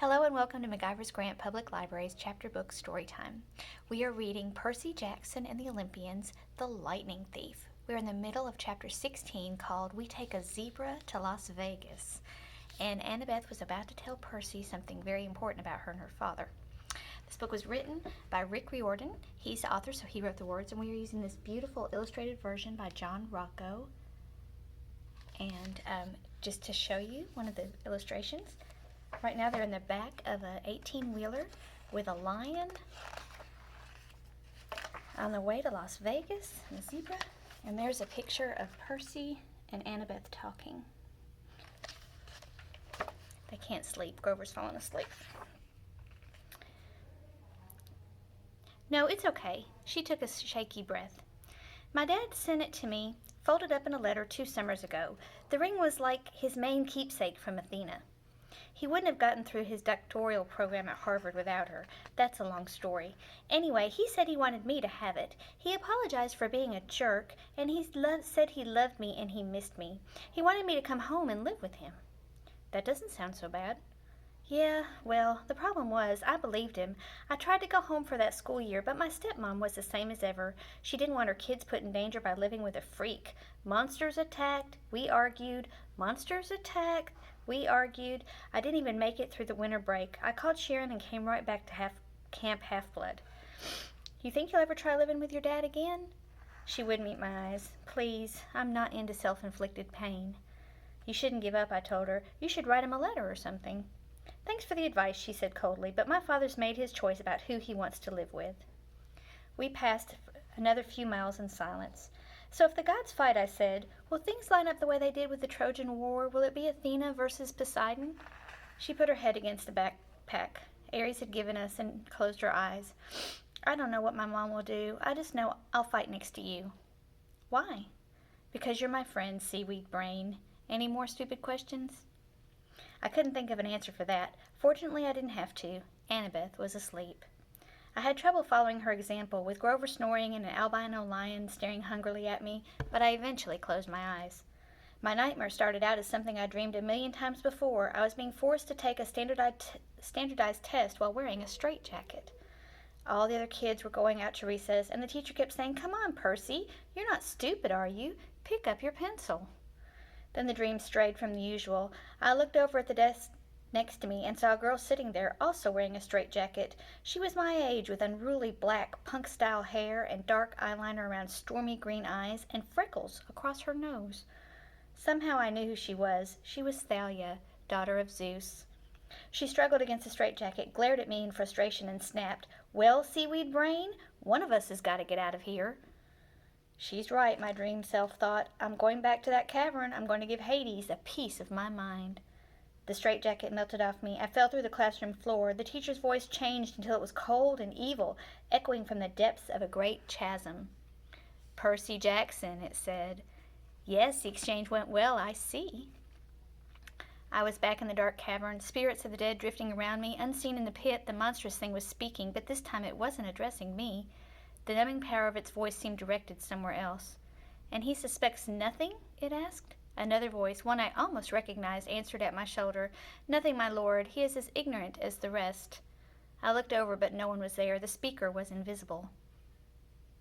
Hello and welcome to McIver's Grant Public Library's Chapter Book Storytime. We are reading Percy Jackson and the Olympians, The Lightning Thief. We're in the middle of Chapter 16 called We Take a Zebra to Las Vegas. And Annabeth was about to tell Percy something very important about her and her father. This book was written by Rick Riordan. He's the author, so he wrote the words, and we are using this beautiful illustrated version by John Rocco. And just to show you one of the illustrations, right now they're in the back of an 18-wheeler with a lion on the way to Las Vegas and a zebra. And there's a picture of Percy and Annabeth talking. They can't sleep. Grover's fallen asleep. No, it's okay. She took a shaky breath. My dad sent it to me, folded up in a letter 2 summers ago. The ring was like his main keepsake from Athena. He wouldn't have gotten through his doctoral program at Harvard without her. That's a long story. Anyway, he said he wanted me to have it. He apologized for being a jerk, and he said he loved me and he missed me. He wanted me to come home and live with him. That doesn't sound so bad. Yeah, well, the problem was, I believed him. I tried to go home for that school year, but my stepmom was the same as ever. She didn't want her kids put in danger by living with a freak. Monsters attacked. We argued. Monsters attacked. We argued. I didn't even make it through the winter break. I called Sharon and came right back to Camp Half-Blood. You think you'll ever try living with your dad again? She would meet my eyes. Please, I'm not into self-inflicted pain. You shouldn't give up, I told her. You should write him a letter or something. Thanks for the advice, she said coldly, but my father's made his choice about who he wants to live with. We passed another few miles in silence. So if the gods fight, I said, will things line up the way they did with the Trojan War? Will it be Athena versus Poseidon? She put her head against the backpack. Ares had given us and closed her eyes. I don't know what my mom will do. I just know I'll fight next to you. Why? Because you're my friend, seaweed brain. Any more stupid questions? I couldn't think of an answer for that. Fortunately, I didn't have to. Annabeth was asleep. I had trouble following her example, with Grover snoring and an albino lion staring hungrily at me, but I eventually closed my eyes. My nightmare started out as something I dreamed a million times before. I was being forced to take a standardized test while wearing a straitjacket. All the other kids were going out to recess, and the teacher kept saying, "Come on, Percy, you're not stupid, are you? Pick up your pencil." Then the dream strayed from the usual. I looked over at the desk next to me and saw a girl sitting there, also wearing a straitjacket. She was my age, with unruly black punk-style hair and dark eyeliner around stormy green eyes and freckles across her nose. Somehow I knew who she was. She was Thalia, daughter of Zeus. She struggled against the straitjacket, glared at me in frustration, and snapped, "Well, seaweed brain, one of us has got to get out of here." She's right, my dream self thought. I'm going back to that cavern. I'm going to give Hades a piece of my mind. The straitjacket melted off me. I fell through the classroom floor. The teacher's voice changed until it was cold and evil, echoing from the depths of a great chasm. "Percy Jackson," it said. Yes, the exchange went well, I see. I was back in the dark cavern, spirits of the dead drifting around me. Unseen in the pit, the monstrous thing was speaking, but this time it wasn't addressing me. The numbing power of its voice seemed directed somewhere else. "And he suspects nothing?" it asked. Another voice, one I almost recognized, answered at my shoulder. "Nothing, my lord. He is as ignorant as the rest." I looked over, but no one was there. The speaker was invisible.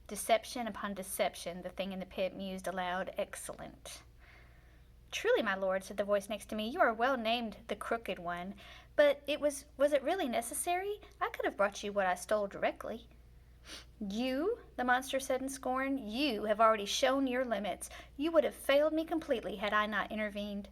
Deception upon deception, the thing in the pit mused aloud. Excellent. "Truly, my lord," said the voice next to me, "you are well named the Crooked One. But was it really necessary? I could have brought you what I stole directly." "You," the monster said in scorn, "you have already shown your limits. You would have failed me completely had I not intervened."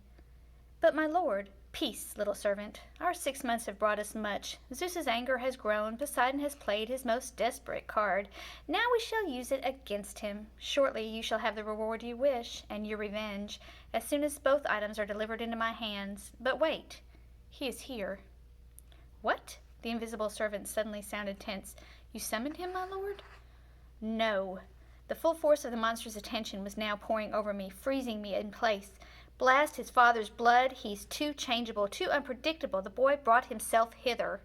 "But, my lord—" "Peace, little servant. Our 6 months have brought us much. Zeus's anger has grown. Poseidon has played his most desperate card. Now we shall use it against him. Shortly you shall have the reward you wish, and your revenge, as soon as both items are delivered into my hands. But wait, he is here." "What?" The invisible servant suddenly sounded tense. "You summoned him, my lord?" "No." The full force of the monster's attention was now pouring over me, freezing me in place. Blast his father's blood, he's too changeable, too unpredictable. The boy brought himself hither.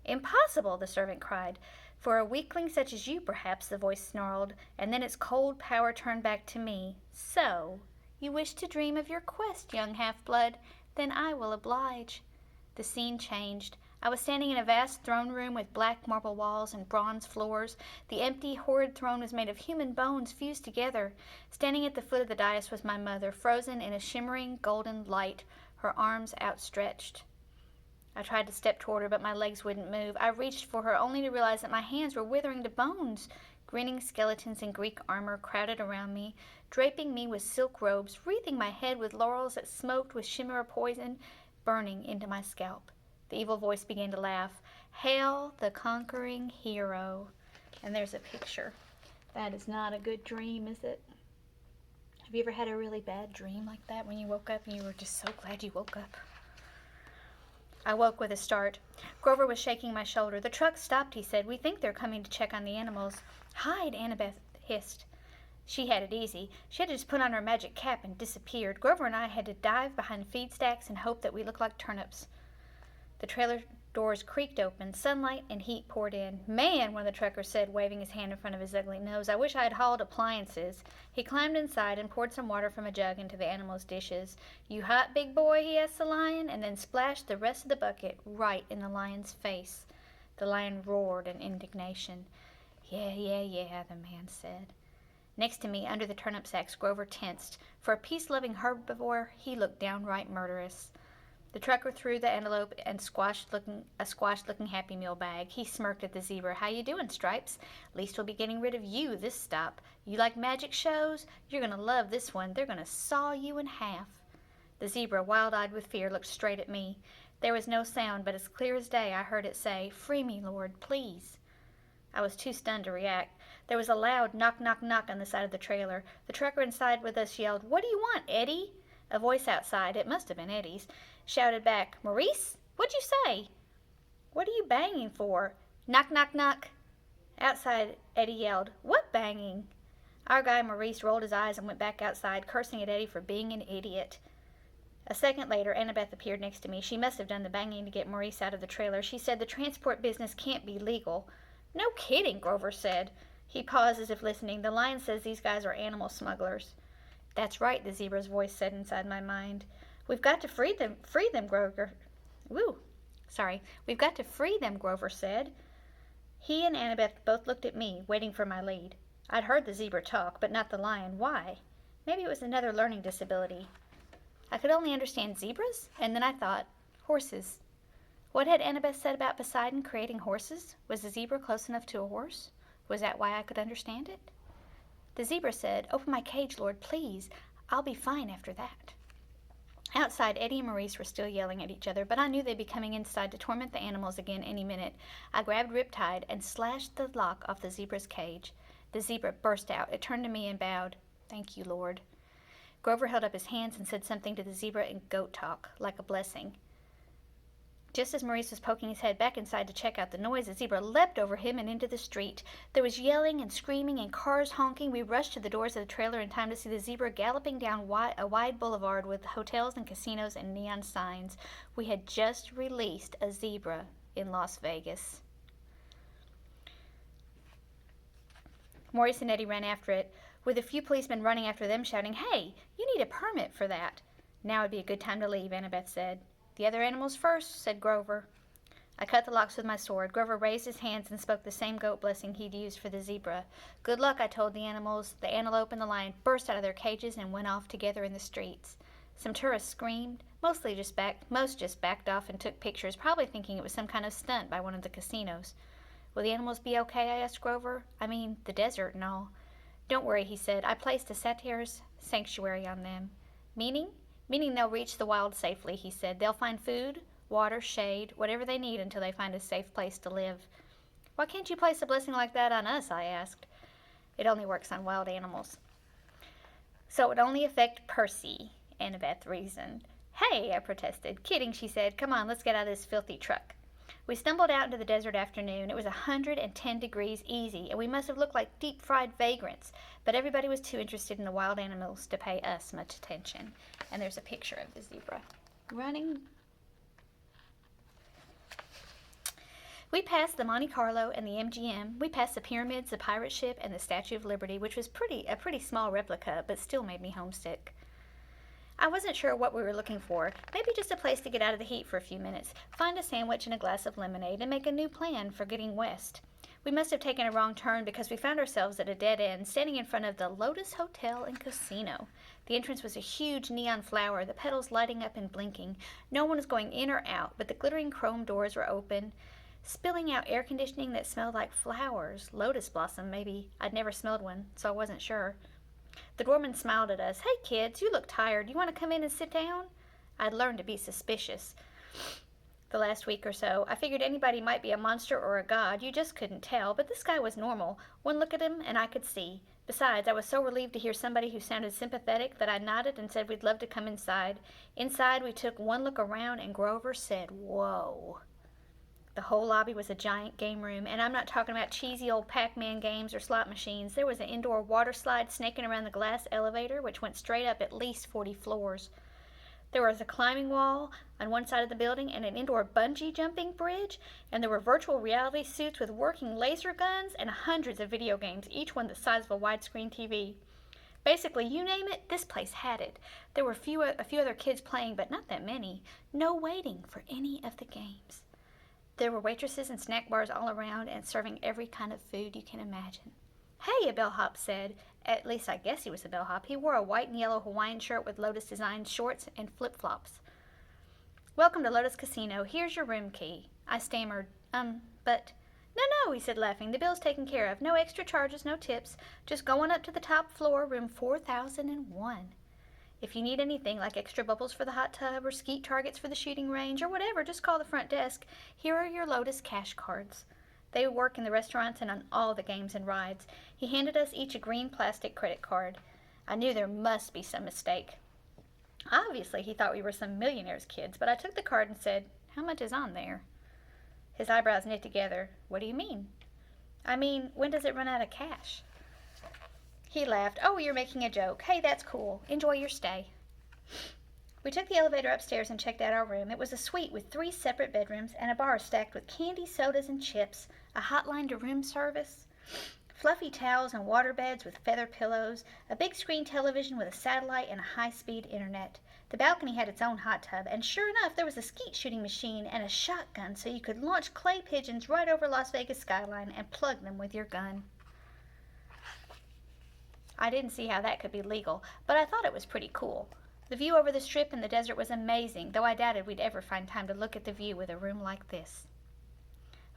"Impossible," the servant cried. "For a weakling such as you, perhaps," the voice snarled, and then its cold power turned back to me. "So, you wish to dream of your quest, young half-blood? Then I will oblige." The scene changed. I was standing in a vast throne room with black marble walls and bronze floors. The empty, horrid throne was made of human bones fused together. Standing at the foot of the dais was my mother, frozen in a shimmering golden light, her arms outstretched. I tried to step toward her, but my legs wouldn't move. I reached for her, only to realize that my hands were withering to bones. Grinning skeletons in Greek armor crowded around me, draping me with silk robes, wreathing my head with laurels that smoked with shimmer of poison, burning into my scalp. The evil voice began to laugh. Hail the conquering hero. And there's a picture. That is not a good dream, is it? Have you ever had a really bad dream like that when you woke up and you were just so glad you woke up? I woke with a start. Grover was shaking my shoulder. The truck stopped, he said. We think they're coming to check on the animals. Hide, Annabeth hissed. She had it easy. She had to just put on her magic cap and disappeared. Grover and I had to dive behind feed stacks and hope that we looked like turnips. The trailer doors creaked open. Sunlight and heat poured in. Man, one of the truckers said, waving his hand in front of his ugly nose. I wish I had hauled appliances. He climbed inside and poured some water from a jug into the animals' dishes. You hot, big boy? He asked the lion, and then splashed the rest of the bucket right in the lion's face. The lion roared in indignation. Yeah, the man said. Next to me, under the turnip sacks, Grover tensed. For a peace-loving herbivore, he looked downright murderous. The trucker threw the antelope and a squashed-looking Happy Meal bag. He smirked at the zebra. How you doing, Stripes? Least we'll be getting rid of you this stop. You like magic shows? You're going to love this one. They're going to saw you in half. The zebra, wild-eyed with fear, looked straight at me. There was no sound, but as clear as day I heard it say, Free me, Lord, please. I was too stunned to react. There was a loud knock, knock, knock on the side of the trailer. The trucker inside with us yelled, What do you want, Eddie? A voice outside, it must have been Eddie's, shouted back, Maurice? What'd you say? What are you banging for? Knock, knock, knock. Outside, Eddie yelled, What banging? Our guy Maurice rolled his eyes and went back outside, cursing at Eddie for being an idiot. A second later, Annabeth appeared next to me. She must have done the banging to get Maurice out of the trailer. She said the transport business can't be legal. No kidding, Grover said. He paused as if listening. The lion says these guys are animal smugglers. That's right, the zebra's voice said inside my mind. We've got to free them, Grover. We've got to free them, Grover said. He and Annabeth both looked at me, waiting for my lead. I'd heard the zebra talk, but not the lion. Why? Maybe it was another learning disability. I could only understand zebras, and then I thought, horses. What had Annabeth said about Poseidon creating horses? Was the zebra close enough to a horse? Was that why I could understand it? The zebra said, Open my cage, Lord, please. I'll be fine after that. Outside, Eddie and Maurice were still yelling at each other, but I knew they'd be coming inside to torment the animals again any minute. I grabbed Riptide and slashed the lock off the zebra's cage. The zebra burst out. It turned to me and bowed. Thank you, Lord. Grover held up his hands and said something to the zebra in goat talk, like a blessing. Just as Maurice was poking his head back inside to check out the noise, the zebra leapt over him and into the street. There was yelling and screaming and cars honking. We rushed to the doors of the trailer in time to see the zebra galloping down a wide boulevard with hotels and casinos and neon signs. We had just released a zebra in Las Vegas. Maurice and Eddie ran after it, with a few policemen running after them shouting, Hey, you need a permit for that. Now would be a good time to leave, Annabeth said. The other animals first, said Grover. I cut the locks with my sword. Grover raised his hands and spoke the same goat blessing he'd used for the zebra. Good luck, I told the animals. The antelope and the lion burst out of their cages and went off together in the streets. Some tourists screamed. Most just backed off and took pictures, probably thinking it was some kind of stunt by one of the casinos. Will the animals be okay? I asked Grover. I mean, the desert and all. Don't worry, he said. I placed a satyr's sanctuary on them. Meaning? Meaning they'll reach the wild safely, he said. They'll find food, water, shade, whatever they need until they find a safe place to live. Why can't you place a blessing like that on us? I asked. It only works on wild animals. So it would only affect Percy, Annabeth reasoned. Hey, I protested. Kidding, she said. Come on, let's get out of this filthy truck. We stumbled out into the desert afternoon. It was 110 degrees easy, and we must have looked like deep-fried vagrants, but everybody was too interested in the wild animals to pay us much attention. And there's a picture of the zebra running. We passed the Monte Carlo and the MGM. We passed the pyramids, the pirate ship, and the Statue of Liberty, which was a pretty small replica, but still made me homesick. I wasn't sure what we were looking for. Maybe just a place to get out of the heat for a few minutes, find a sandwich and a glass of lemonade, and make a new plan for getting west. We must have taken a wrong turn because we found ourselves at a dead end, standing in front of the Lotus Hotel and Casino. The entrance was a huge neon flower, the petals lighting up and blinking. No one was going in or out, but the glittering chrome doors were open, spilling out air conditioning that smelled like flowers. Lotus blossom, maybe. I'd never smelled one, so I wasn't sure. The doorman smiled at us. "Hey, kids, you look tired. You want to come in and sit down?" I'd learned to be suspicious the last week or so. I figured anybody might be a monster or a god. You just couldn't tell. But this guy was normal. One look at him, and I could see. Besides, I was so relieved to hear somebody who sounded sympathetic that I nodded and said we'd love to come inside. Inside, we took one look around, and Grover said, "Whoa." The whole lobby was a giant game room, and I'm not talking about cheesy old Pac-Man games or slot machines. There was an indoor water slide snaking around the glass elevator, which went straight up at least 40 floors. There was a climbing wall on one side of the building and an indoor bungee jumping bridge, and there were virtual reality suits with working laser guns and hundreds of video games, each one the size of a widescreen TV. Basically, you name it, this place had it. There were a few other kids playing, but not that many. No waiting for any of the games. There were waitresses and snack bars all around and serving every kind of food you can imagine. "Hey," a bellhop said. At least I guess he was a bellhop. He wore a white and yellow Hawaiian shirt with Lotus designed shorts and flip-flops. "Welcome to Lotus Casino. Here's your room key." I stammered, but... No, he said, laughing. "The bill's taken care of. No extra charges, no tips. Just going up to the top floor, room 4001. If you need anything, like extra bubbles for the hot tub or skeet targets for the shooting range or whatever, just call the front desk. Here are your Lotus cash cards. They work in the restaurants and on all the games and rides." He handed us each a green plastic credit card. I knew there must be some mistake. Obviously, he thought we were some millionaire's kids, but I took the card and said, "How much is on there?" His eyebrows knit together. "What do you mean?" "I mean, when does it run out of cash?" He laughed. "Oh, you're making a joke. Hey, that's cool. Enjoy your stay." We took the elevator upstairs and checked out our room. It was a suite with 3 separate bedrooms and a bar stacked with candy, sodas, and chips, a hotline to room service, fluffy towels and water beds with feather pillows, a big screen television with a satellite and a high-speed internet. The balcony had its own hot tub, and sure enough, there was a skeet shooting machine and a shotgun so you could launch clay pigeons right over Las Vegas skyline and plug them with your gun. I didn't see how that could be legal, but I thought it was pretty cool. The view over the strip and the desert was amazing, though I doubted we'd ever find time to look at the view with a room like this.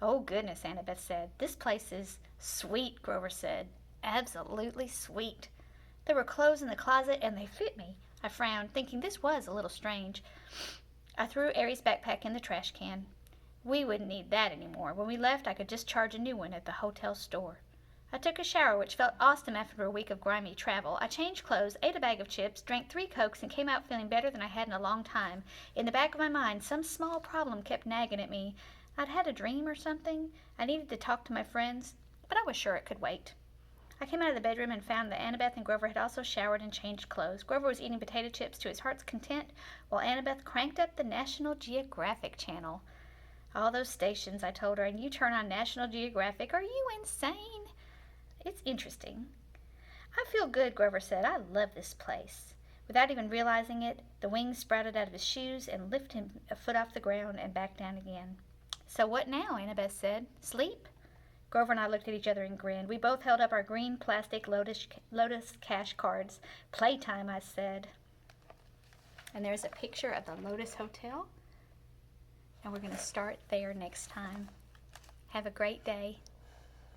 "Oh, goodness," Annabeth said. "This place is sweet," Grover said. "Absolutely sweet." There were clothes in the closet, and they fit me. I frowned, thinking this was a little strange. I threw Aries' backpack in the trash can. We wouldn't need that anymore. When we left, I could just charge a new one at the hotel store. I took a shower, which felt awesome after a week of grimy travel. I changed clothes, ate a bag of chips, drank 3 Cokes, and came out feeling better than I had in a long time. In the back of my mind, some small problem kept nagging at me. I'd had a dream or something. I needed to talk to my friends, but I was sure it could wait. I came out of the bedroom and found that Annabeth and Grover had also showered and changed clothes. Grover was eating potato chips to his heart's content, while Annabeth cranked up the National Geographic channel. "All those stations," I told her, "and you turn on National Geographic. Are you insane?" "It's interesting." "I feel good," Grover said. "I love this place." Without even realizing it, the wings sprouted out of his shoes and lifted him a foot off the ground and back down again. "So what now?" Annabeth said. "Sleep?" Grover and I looked at each other and grinned. We both held up our green plastic Lotus cash cards. "Playtime," I said. And there's a picture of the Lotus Hotel. And we're going to start there next time. Have a great day.